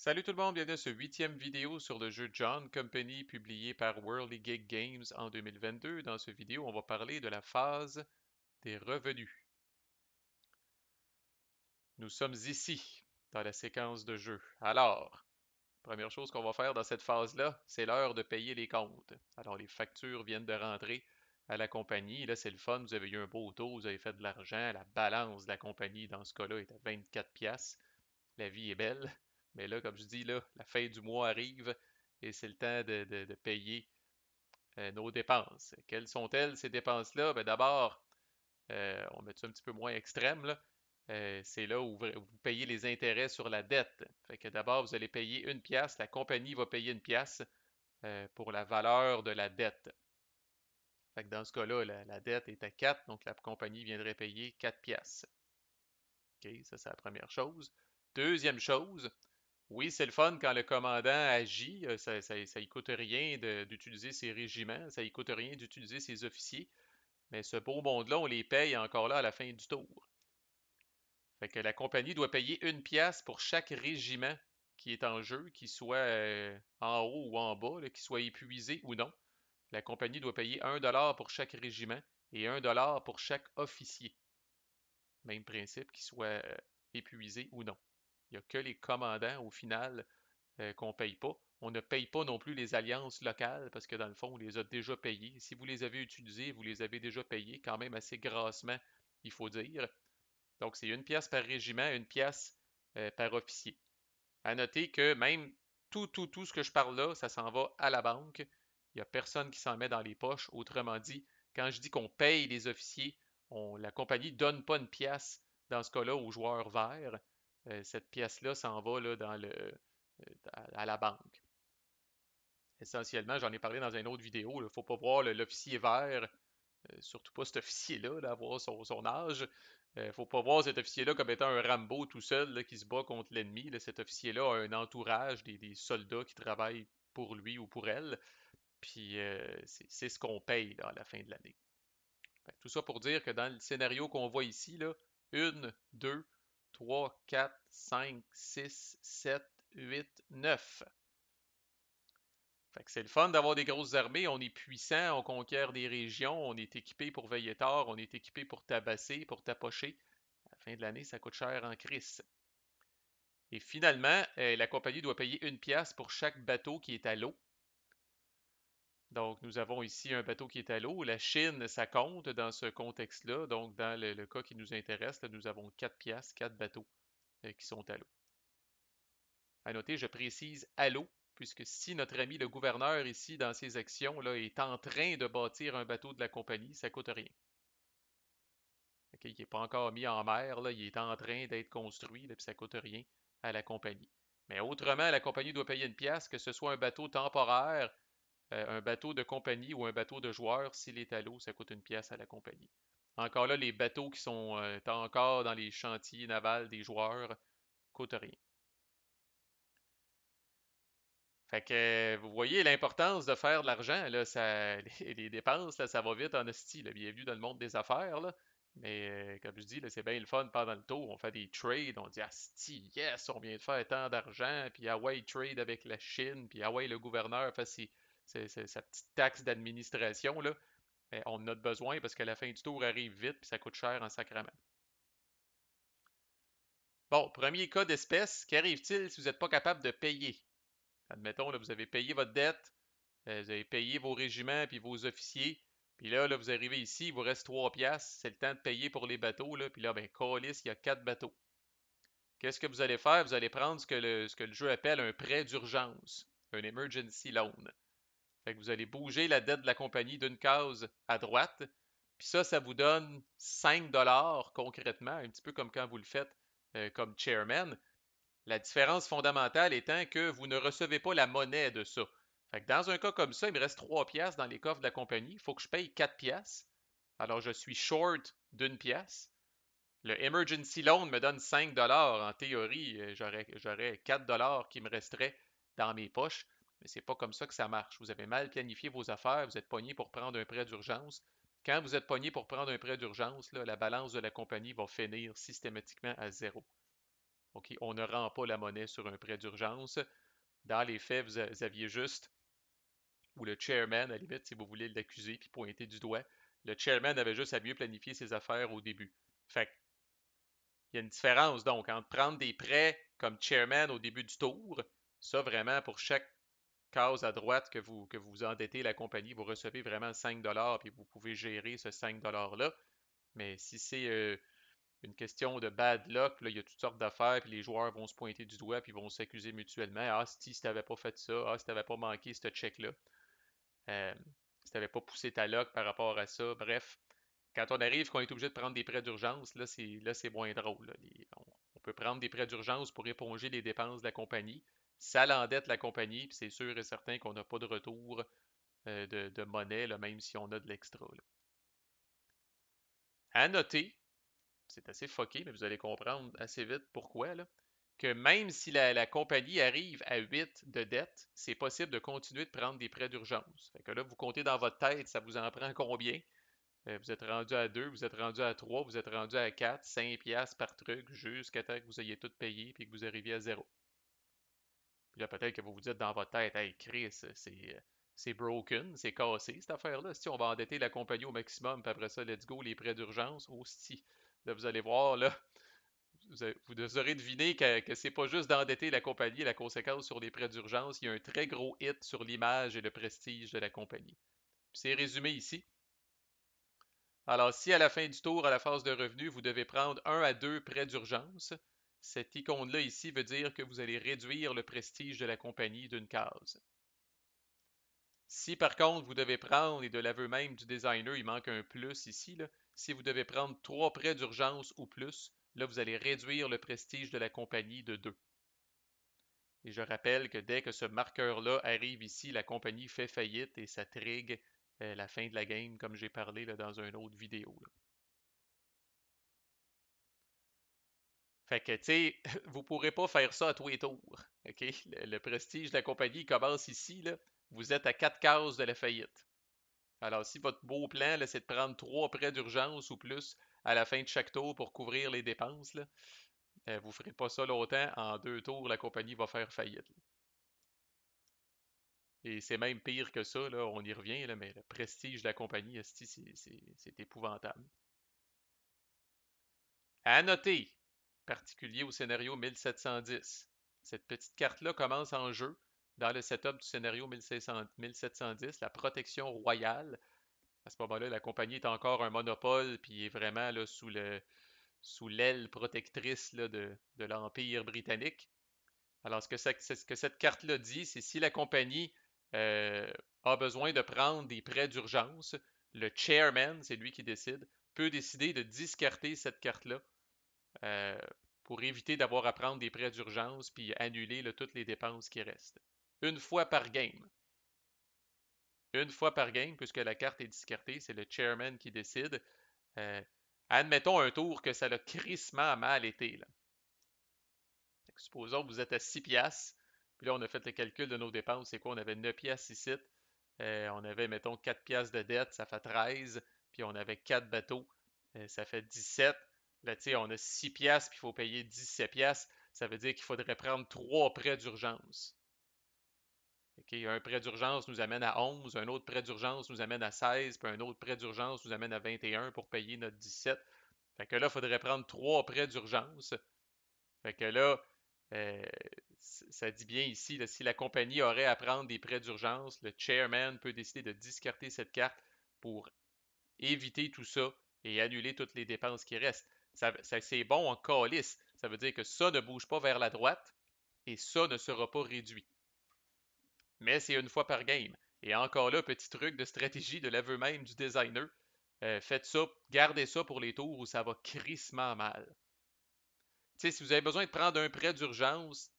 Salut tout le monde, bienvenue à ce huitième vidéo sur le jeu John Company publié par Whirligig Games en 2022. Dans ce vidéo, on va parler de la phase des revenus. Nous sommes ici, dans la séquence de jeu. Alors, première chose qu'on va faire dans cette phase-là, c'est l'heure de payer les comptes. Alors, les factures viennent de rentrer à la compagnie. Là, c'est le fun, vous avez eu un beau taux, vous avez fait de l'argent. La balance de la compagnie, dans ce cas-là, est à 24 piastres. La vie est belle. Mais là, comme je dis, là, la fin du mois arrive et c'est le temps de payer nos dépenses. Quelles sont-elles, ces dépenses-là? Ben, d'abord, on met ça un petit peu moins extrême, là. C'est là où vous payez les intérêts sur la dette. Fait que d'abord, vous allez payer une pièce, la compagnie va payer une pièce pour la valeur de la dette. Fait que dans ce cas-là, la dette est à 4, donc la compagnie viendrait payer 4 pièces. OK, ça c'est la première chose. Deuxième chose, oui, c'est le fun quand le commandant agit. Ça y coûte rien d'utiliser ses régiments, ça y coûte rien d'utiliser ses officiers. Mais ce beau monde-là, on les paye encore là à la fin du tour. Fait que la compagnie doit payer une pièce pour chaque régiment qui est en jeu, qu'il soit en haut ou en bas, là, qu'il soit épuisé ou non. La compagnie doit payer 1 dollar pour chaque régiment et 1 dollar pour chaque officier. Même principe, qu'il soit épuisé ou non. Il n'y a que les commandants, au final, qu'on ne paye pas. On ne paye pas non plus les alliances locales parce que dans le fond, on les a déjà payées. Si vous les avez utilisées, vous les avez déjà payées, quand même assez grassement, il faut dire. Donc, c'est une pièce par régiment, une pièce par officier. À noter que même tout ce que je parle là, ça s'en va à la banque. Il n'y a personne qui s'en met dans les poches. Autrement dit, quand je dis qu'on paye les officiers, la compagnie ne donne pas une pièce, dans ce cas-là, aux joueurs verts. Cette pièce-là s'en va là, à la banque. Essentiellement, j'en ai parlé dans une autre vidéo, il ne faut pas voir l'officier vert, surtout pas cet officier-là, là, voir son âge. Faut pas voir cet officier-là comme étant un Rambo tout seul là, qui se bat contre l'ennemi. Cet officier-là a un entourage, des soldats qui travaillent pour lui ou pour elle. Puis c'est ce qu'on paye là, à la fin de l'année. Tout ça pour dire que dans le scénario qu'on voit ici, là, 1, 2, 3, 4, 5, 6, 7, 8, 9. Fait que c'est le fun d'avoir des grosses armées, on est puissant, on conquiert des régions, on est équipé pour veiller tard, on est équipé pour tabasser, pour tapocher. À la fin de l'année, ça coûte cher en crise. Et finalement, la compagnie doit payer une pièce pour chaque bateau qui est à l'eau. Donc, nous avons ici un bateau qui est à l'eau. La Chine, ça compte dans ce contexte-là. Donc, dans le cas qui nous intéresse, là, nous avons 4 pièces, 4 bateaux qui sont à l'eau. À noter, je précise à l'eau, puisque si notre ami le gouverneur ici, dans ses actions, là, est en train de bâtir un bateau de la compagnie, ça coûte rien. Okay, il n'est pas encore mis en mer, là, il est en train d'être construit, là, puis ça coûte rien à la compagnie. Mais autrement, la compagnie doit payer une pièce, que ce soit un bateau temporaire, un bateau de compagnie ou un bateau de joueur, s'il est à l'eau, ça coûte une pièce à la compagnie. Encore là, les bateaux qui sont encore dans les chantiers navals des joueurs coûtent rien. Fait que vous voyez l'importance de faire de l'argent, là, ça, les dépenses, là, ça va vite en esti, là. Bienvenue dans le monde des affaires, là. Mais comme je dis, là, c'est bien le fun pendant le tour. On fait des trades, on dit asti, yes, on vient de faire tant d'argent, puis ah ouais, trade avec la Chine, puis ah ouais, le gouverneur fait sa petite taxe d'administration, là. Ben, on en a besoin parce que la fin du tour arrive vite, puis ça coûte cher en sacrament. Bon, premier cas d'espèce, qu'arrive-t-il si vous n'êtes pas capable de payer? Admettons, là, vous avez payé votre dette, vous avez payé vos régiments puis vos officiers. Puis là, vous arrivez ici, il vous reste 3 piastres. C'est le temps de payer pour les bateaux. Là. Puis là, ben, câlisse, il y a 4 bateaux. Qu'est-ce que vous allez faire? Vous allez prendre ce que le jeu appelle un prêt d'urgence, un emergency loan. Fait que vous allez bouger la dette de la compagnie d'une case à droite. Puis ça vous donne 5 dollars concrètement, un petit peu comme quand vous le faites comme chairman. La différence fondamentale étant que vous ne recevez pas la monnaie de ça. Fait que dans un cas comme ça, il me reste 3 pièces dans les coffres de la compagnie. Il faut que je paye 4 pièces. Alors je suis short d'une pièce. Le emergency loan me donne 5 dollars. En théorie, j'aurais 4 dollars qui me resteraient dans mes poches. Mais c'est pas comme ça que ça marche. Vous avez mal planifié vos affaires. Vous êtes pogné pour prendre un prêt d'urgence. Quand vous êtes pogné pour prendre un prêt d'urgence, la balance de la compagnie va finir systématiquement à zéro. OK, on ne rend pas la monnaie sur un prêt d'urgence. Dans les faits, vous aviez juste, ou le chairman, à la limite, si vous voulez l'accuser puis pointer du doigt, le chairman avait juste à mieux planifier ses affaires au début. Fait qu'il y a une différence donc entre prendre des prêts comme chairman au début du tour, ça vraiment pour chaque case à droite que vous endettez la compagnie, vous recevez vraiment 5 puis vous pouvez gérer ce 5 $-là. Mais si c'est une question de bad luck, là, il y a toutes sortes d'affaires, puis les joueurs vont se pointer du doigt, puis vont s'accuser mutuellement. Ah, si t'avais pas fait ça, ah, si t'avais pas manqué ce check-là, euh, si t'avais pas poussé ta luck par rapport à ça. Bref, quand on arrive qu'on est obligé de prendre des prêts d'urgence, là c'est moins drôle. Là. On peut prendre des prêts d'urgence pour éponger les dépenses de la compagnie. Ça l'endette la compagnie, puis c'est sûr et certain qu'on n'a pas de retour de monnaie, là, même si on a de l'extra. Là. À noter, c'est assez fucké, mais vous allez comprendre assez vite pourquoi, là, que même si la compagnie arrive à 8 de dette, c'est possible de continuer de prendre des prêts d'urgence. Fait que là, vous comptez dans votre tête, ça vous en prend combien? Vous êtes rendu à 2, vous êtes rendu à 3, vous êtes rendu à 4, 5 piastres par truc, jusqu'à temps que vous ayez tout payé puis que vous arriviez à zéro. Puis là, peut-être que vous vous dites dans votre tête, hey Chris, c'est broken, c'est cassé cette affaire-là. Si on va endetter la compagnie au maximum, puis après ça, let's go, les prêts d'urgence, hostie. Là, vous allez voir, là, vous aurez deviné que c'est pas juste d'endetter la compagnie, la conséquence sur les prêts d'urgence, il y a un très gros hit sur l'image et le prestige de la compagnie. Puis c'est résumé ici. Alors, si à la fin du tour, à la phase de revenu, vous devez prendre un à deux prêts d'urgence, cette icône-là ici veut dire que vous allez réduire le prestige de la compagnie d'une case. Si par contre vous devez prendre, et de l'aveu même du designer, il manque un plus ici, là, si vous devez prendre trois prêts d'urgence ou plus, là vous allez réduire le prestige de la compagnie de 2. Et je rappelle que dès que ce marqueur-là arrive ici, la compagnie fait faillite et ça trigue la fin de la game, comme j'ai parlé là, dans une autre vidéo. Là. Fait que, tu sais, vous pourrez pas faire ça à tous les tours. OK? Le prestige de la compagnie commence ici, là. Vous êtes à 4 cases de la faillite. Alors, si votre beau plan, là, c'est de prendre trois prêts d'urgence ou plus à la fin de chaque tour pour couvrir les dépenses, là, vous ferez pas ça longtemps. En 2 tours, la compagnie va faire faillite. Là. Et c'est même pire que ça, là, on y revient, là, mais le prestige de la compagnie, c'est épouvantable. À noter, particulier au scénario 1710. Cette petite carte-là commence en jeu dans le setup du scénario 1710, la protection royale. À ce moment-là, la compagnie est encore un monopole, puis est vraiment là, sous l'aile protectrice là, de l'Empire britannique. Alors, ce que cette carte-là dit, c'est si la compagnie euh, a besoin de prendre des prêts d'urgence, le chairman, c'est lui qui décide, peut décider de discarter cette carte-là euh, pour éviter d'avoir à prendre des prêts d'urgence puis annuler là, toutes les dépenses qui restent. Une fois par game. Une fois par game, puisque la carte est discartée, c'est le chairman qui décide. Euh, Admettons un tour que ça l'a crissement mal été. Là. Supposons que vous êtes à 6 piastres, puis là on a fait le calcul de nos dépenses, c'est quoi? On avait 9 piastres ici, on avait, mettons, 4 piastres de dette, ça fait 13, puis on avait 4 bateaux, ça fait 17. Là, tu sais, on a 6 piastres, puis il faut payer 17 piastres, ça veut dire qu'il faudrait prendre 3 prêts d'urgence. Okay, un prêt d'urgence nous amène à 11, un autre prêt d'urgence nous amène à 16, puis un autre prêt d'urgence nous amène à 21 pour payer notre 17. Fait que là, il faudrait prendre 3 prêts d'urgence. Fait que là, euh, ça dit bien ici, là, si la compagnie aurait à prendre des prêts d'urgence, le chairman peut décider de discarter cette carte pour éviter tout ça et annuler toutes les dépenses qui restent. C'est bon en calice. Ça veut dire que ça ne bouge pas vers la droite et ça ne sera pas réduit. Mais c'est une fois par game. Et encore là, petit truc de stratégie de l'aveu même du designer. Faites ça, gardez ça pour les tours où ça va crissement mal. Tu sais, si vous avez besoin de prendre un prêt d'urgence,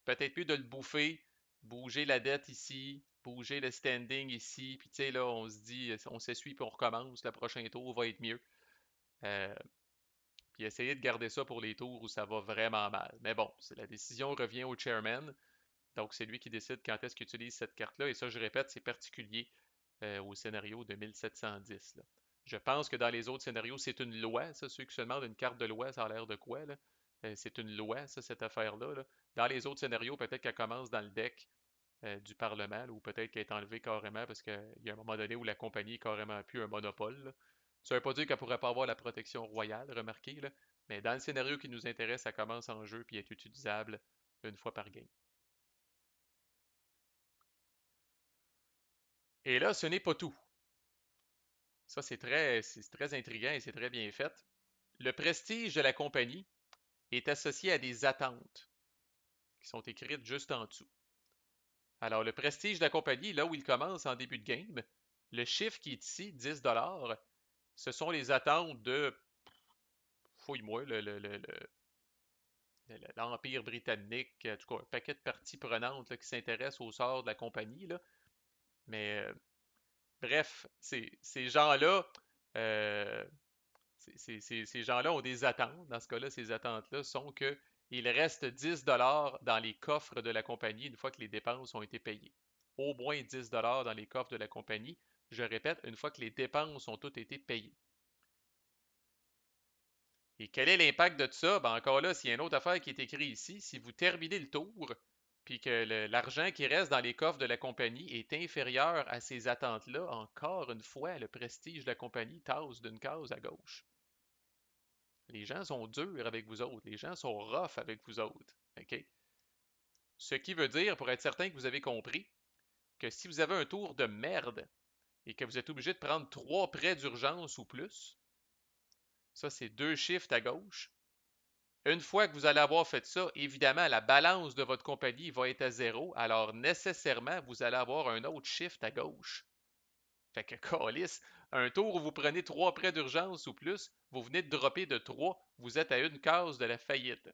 peut-être plus de le bouffer, bouger la dette ici, bouger le standing ici, puis tu sais, là, on se dit, on s'essuie puis on recommence, le prochain tour va être mieux. Euh, Puis essayer de garder ça pour les tours où ça va vraiment mal. Mais bon, la décision revient au chairman, donc c'est lui qui décide quand est-ce qu'il utilise cette carte-là, et ça, je répète, c'est particulier au scénario de 1710. Là. Je pense que dans les autres scénarios, c'est une loi, ça, ceux qui se demandent une carte de loi, ça a l'air de quoi, là? C'est une loi, ça, cette affaire-là, là. Dans les autres scénarios, peut-être qu'elle commence dans le deck du Parlement, là, ou peut-être qu'elle est enlevée carrément parce qu'il y a un moment donné où la compagnie est carrément plus un monopole, là. Ça veut pas dire qu'elle pourrait pas avoir la protection royale, remarquez, là, mais dans le scénario qui nous intéresse, ça commence en jeu puis est utilisable une fois par game. Et là, ce n'est pas tout. Ça, c'est très intriguant et c'est très bien fait. Le prestige de la compagnie est associé à des attentes qui sont écrites juste en dessous. Alors, le prestige de la compagnie, là où il commence en début de game, le chiffre qui est ici, 10$, ce sont les attentes de, fouille-moi, l'Empire britannique, en tout cas, un paquet de parties prenantes là, qui s'intéressent au sort de la compagnie. Là. Mais bref, ces gens-là, euh, ces gens-là ont des attentes. Dans ce cas-là, ces attentes-là sont que il reste 10$ dans les coffres de la compagnie une fois que les dépenses ont été payées. Au moins 10$ dans les coffres de la compagnie. Je répète, une fois que les dépenses ont toutes été payées. Et quel est l'impact de ça? Ben encore là, s'il y a une autre affaire qui est écrite ici, si vous terminez le tour, puis que l'argent qui reste dans les coffres de la compagnie est inférieur à ces attentes-là, encore une fois, le prestige de la compagnie tasse d'une case à gauche. Les gens sont durs avec vous autres. Les gens sont rough avec vous autres. OK? Ce qui veut dire, pour être certain que vous avez compris, que si vous avez un tour de merde et que vous êtes obligé de prendre 3 prêts d'urgence ou plus, ça c'est 2 shifts à gauche. Une fois que vous allez avoir fait ça, évidemment, la balance de votre compagnie va être à zéro, alors nécessairement, vous allez avoir un autre shift à gauche. Fait que, calice, un tour où vous prenez 3 prêts d'urgence ou plus, vous venez de dropper de 3, vous êtes à une case de la faillite.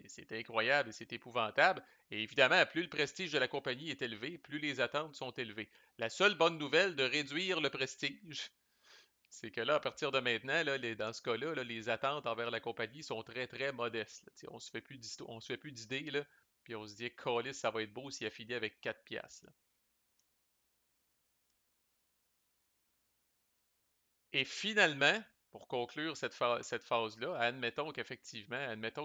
C'est incroyable et c'est épouvantable. Et évidemment, plus le prestige de la compagnie est élevé, plus les attentes sont élevées. La seule bonne nouvelle de réduire le prestige, c'est que là, à partir de maintenant, là, dans ce cas-là, là, les attentes envers la compagnie sont très, très modestes. Là. On se fait plus on se fait plus d'idées, là, puis on se dit, Callis, ça va être beau s'il a fini avec 4 piastres. Là. Et finalement, pour conclure cette phase-là, admettons que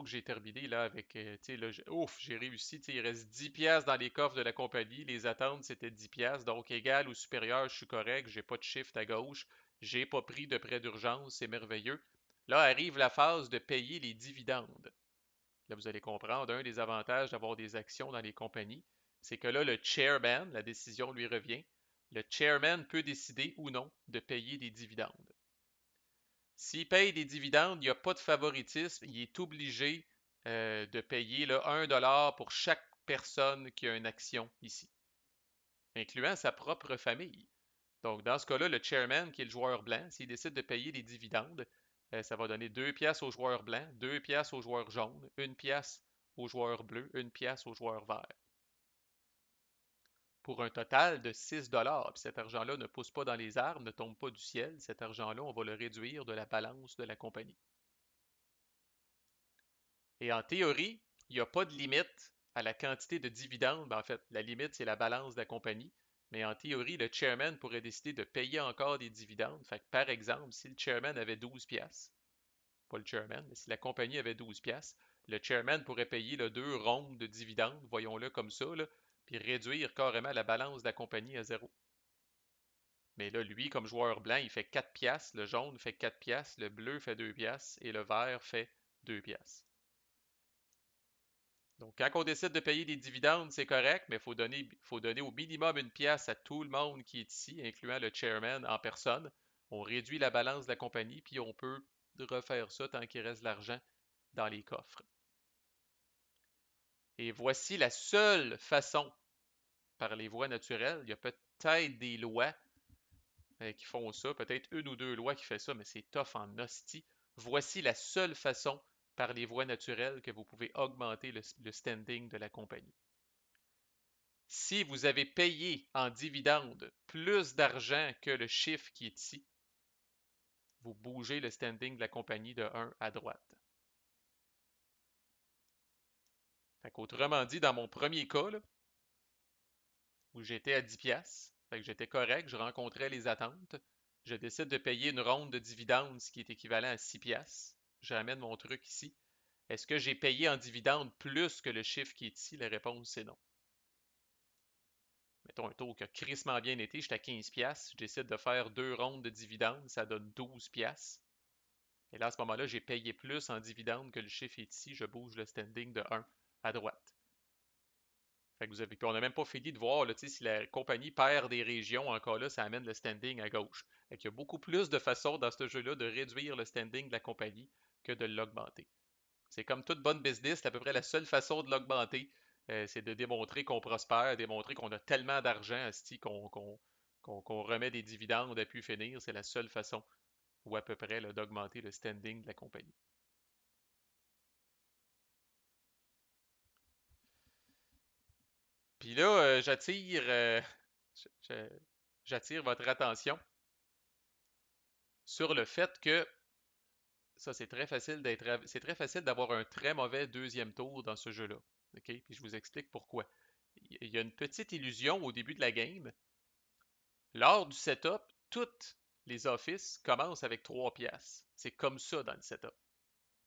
j'ai terminé là avec, tu sais, là, ouf, j'ai réussi, tu sais, il reste 10 piastres dans les coffres de la compagnie, les attentes c'était 10 piastres, donc égal ou supérieur, je suis correct, j'ai pas de shift à gauche, j'ai pas pris de prêt d'urgence, c'est merveilleux. Là arrive la phase de payer les dividendes. Là, vous allez comprendre, un des avantages d'avoir des actions dans les compagnies, c'est que là, le chairman, la décision lui revient, le chairman peut décider ou non de payer des dividendes. S'il paye des dividendes, il n'y a pas de favoritisme. Il est obligé de payer là, 1$ pour chaque personne qui a une action ici, incluant sa propre famille. Donc, dans ce cas-là, le chairman, qui est le joueur blanc, s'il décide de payer des dividendes, ça va donner 2 piastres au joueur blanc, 2 piastres au joueur jaune, 1 piastre au joueur bleu, 1 piastre au joueur vert. Pour un total de 6$. Puis cet argent-là ne pousse pas dans les arbres, ne tombe pas du ciel. Cet argent-là, on va le réduire de la balance de la compagnie. Et en théorie, il n'y a pas de limite à la quantité de dividendes. En fait, la limite, c'est la balance de la compagnie. Mais en théorie, le chairman pourrait décider de payer encore des dividendes. Fait que, par exemple, si le chairman avait 12 piastres, pas le chairman, mais si la compagnie avait 12 piastres, le chairman pourrait payer 2 rondes de dividendes, voyons-le comme ça, là, puis réduire carrément la balance de la compagnie à zéro. Mais là, lui, comme joueur blanc, il fait 4 piastres, le jaune fait 4 piastres, le bleu fait 2 piastres et le vert fait 2 piastres. Donc, quand on décide de payer des dividendes, c'est correct, mais faut donner au minimum 1 piastre à tout le monde qui est ici, incluant le chairman en personne. On réduit la balance de la compagnie, puis on peut refaire ça tant qu'il reste de l'argent dans les coffres. Et voici la seule façon, par les voies naturelles, il y a peut-être des lois qui font ça, peut-être une ou deux lois qui font ça, mais c'est tough en hostie. Voici la seule façon, par les voies naturelles, que vous pouvez augmenter le standing de la compagnie. Si vous avez payé en dividende plus d'argent que le chiffre qui est ici, vous bougez le standing de la compagnie de 1 à droite. Autrement dit, dans mon premier cas, là, où j'étais à 10 piastres, fait que j'étais correct, je rencontrais les attentes, je décide de payer une ronde de dividendes, ce qui est équivalent à 6 piastres. j'amène mon truc ici. Est-ce que j'ai payé en dividende plus que le chiffre qui est ici? La réponse, c'est non. Mettons un taux qui a crissement bien été, j'étais à 15 piastres, je décide de faire deux rondes de dividendes, ça donne 12 piastres. Et là, à ce moment-là, j'ai payé plus en dividendes que le chiffre est ici, je bouge le standing de 1 à droite. Fait que vous avez, puis on n'a même pas fini de voir là, si la compagnie perd des régions, encore là, ça amène le standing à gauche. Fait qu'il y a beaucoup plus de façons dans ce jeu-là de réduire le standing de la compagnie que de l'augmenter. C'est comme toute bonne business, c'est à peu près la seule façon de l'augmenter, c'est de démontrer qu'on prospère, démontrer qu'on a tellement d'argent asti, qu'on remet des dividendes à pu finir. C'est la seule façon, ou à peu près, là, d'augmenter le standing de la compagnie. Puis là, je- j'attire votre attention sur le fait que ça, c'est très facile d'avoir un très mauvais deuxième tour dans ce jeu-là. OK? Puis je vous explique pourquoi. Il y a une petite illusion au début de la game. Lors du setup, toutes les offices commencent avec 3 piastres. C'est comme ça dans le setup.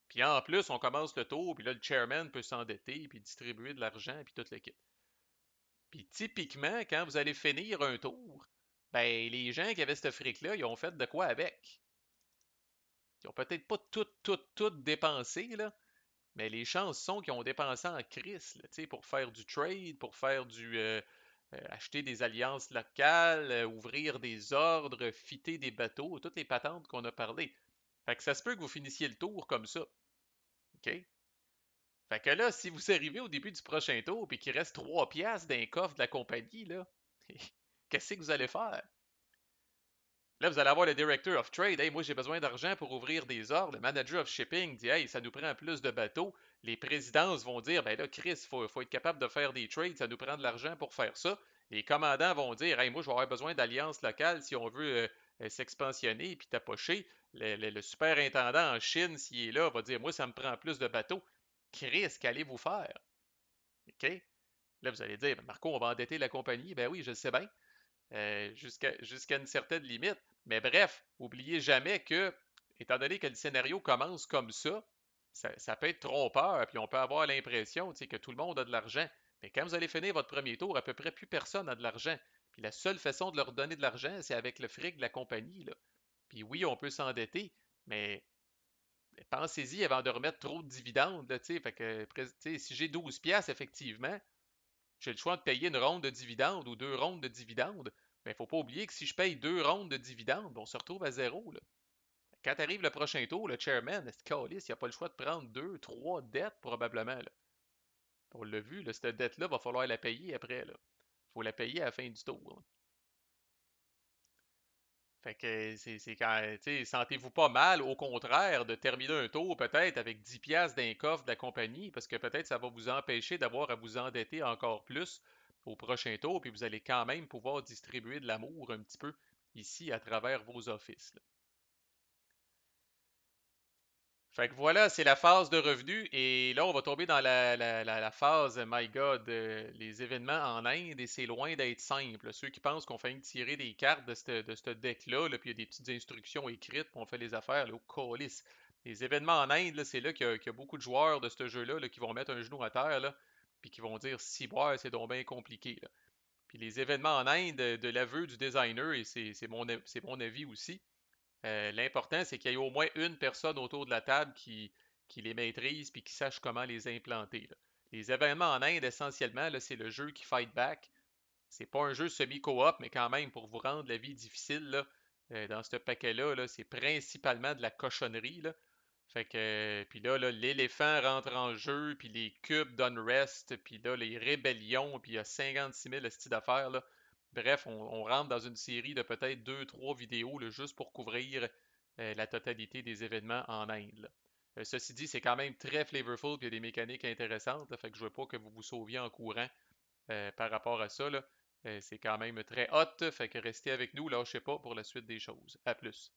Puis en plus, on commence le tour, puis là, le chairman peut s'endetter, puis distribuer de l'argent, puis tout le kit. Puis typiquement, quand vous allez finir un tour, ben les gens qui avaient ce fric-là, ils ont fait de quoi avec? Ils ont peut-être pas tout dépensé, là, mais les chances sont qu'ils ont dépensé en crise, là, pour faire du trade, pour faire acheter des alliances locales, ouvrir des ordres, fitter des bateaux, toutes les patentes qu'on a parlé. Fait que ça se peut que vous finissiez le tour comme ça. OK? Fait que là, si vous arrivez au début du prochain tour et qu'il reste 3 piastres d'un coffre de la compagnie, là, qu'est-ce que vous allez faire? Là, vous allez avoir le Director of Trade. Hey, moi, j'ai besoin d'argent pour ouvrir des ordres. Le Manager of Shipping dit, hey, ça nous prend plus de bateaux. Les présidences vont dire, ben là, Chris, faut être capable de faire des trades. Ça nous prend de l'argent pour faire ça. Les commandants vont dire, hey, moi, je vais avoir besoin d'alliances locales si on veut s'expansionner puis tapocher. Le superintendant en Chine, s'il est là, va dire, moi, ça me prend plus de bateaux. Chris, qu'allez-vous faire? OK? Là, vous allez dire, ben, Marco, on va endetter la compagnie. Ben oui, je le sais bien. Jusqu'à une certaine limite. Mais bref, oubliez jamais que, étant donné que le scénario commence comme ça peut être trompeur, puis on peut avoir l'impression que tout le monde a de l'argent. Mais quand vous allez finir votre premier tour, à peu près plus personne n'a de l'argent. Puis la seule façon de leur donner de l'argent, c'est avec le fric de la compagnie, là. Puis oui, on peut s'endetter, mais pensez-y avant de remettre trop de dividendes, là, fait que, si j'ai 12 piastres, effectivement, j'ai le choix de payer une ronde de dividendes ou deux rondes de dividendes. Mais il ne faut pas oublier que si je paye deux rondes de dividendes, on se retrouve à zéro, là. Quand arrive le prochain tour, le chairman, il n'a pas le choix de prendre deux, trois dettes probablement, là. On l'a vu, là, cette dette-là, va falloir la payer après. Il faut la payer à la fin du tour, là. Fait que c'est quand, sentez-vous pas mal, au contraire, de terminer un tour peut-être avec 10 piastres d'un coffre de la compagnie, parce que peut-être ça va vous empêcher d'avoir à vous endetter encore plus au prochain tour, puis vous allez quand même pouvoir distribuer de l'amour un petit peu ici à travers vos offices, là. Fait que voilà, c'est la phase de revenu. Et là, on va tomber dans la phase, my God, les événements en Inde. Et c'est loin d'être simple. Ceux qui pensent qu'on fait tirer des cartes de ce deck-là, là, puis il y a des petites instructions écrites, puis on fait les affaires, là, au colis. Les événements en Inde, là, c'est là qu'il y a beaucoup de joueurs de ce jeu-là là, qui vont mettre un genou à terre, là, puis qui vont dire si boire, c'est donc bien compliqué, là. Puis les événements en Inde, de l'aveu du designer, et c'est mon avis aussi, l'important, c'est qu'il y ait au moins une personne autour de la table qui les maîtrise puis qui sache comment les implanter, là. Les événements en Inde, essentiellement, là, c'est le jeu qui fight back. C'est pas un jeu semi-coop, mais quand même, pour vous rendre la vie difficile, là, dans ce paquet-là, là, c'est principalement de la cochonnerie, là. Fait que, puis là, l'éléphant rentre en jeu, puis les cubes d'unrest, puis là, les rébellions, puis il y a 56 000 styles d'affaires, là. Bref, on rentre dans une série de peut-être deux, trois vidéos là, juste pour couvrir la totalité des événements en Inde, là. Ceci dit, c'est quand même très flavorful, puis il y a des mécaniques intéressantes, là, fait que je veux pas que vous vous sauviez en courant par rapport à ça, là. C'est quand même très hot, fait que restez avec nous, lâchez pas pour la suite des choses. À plus.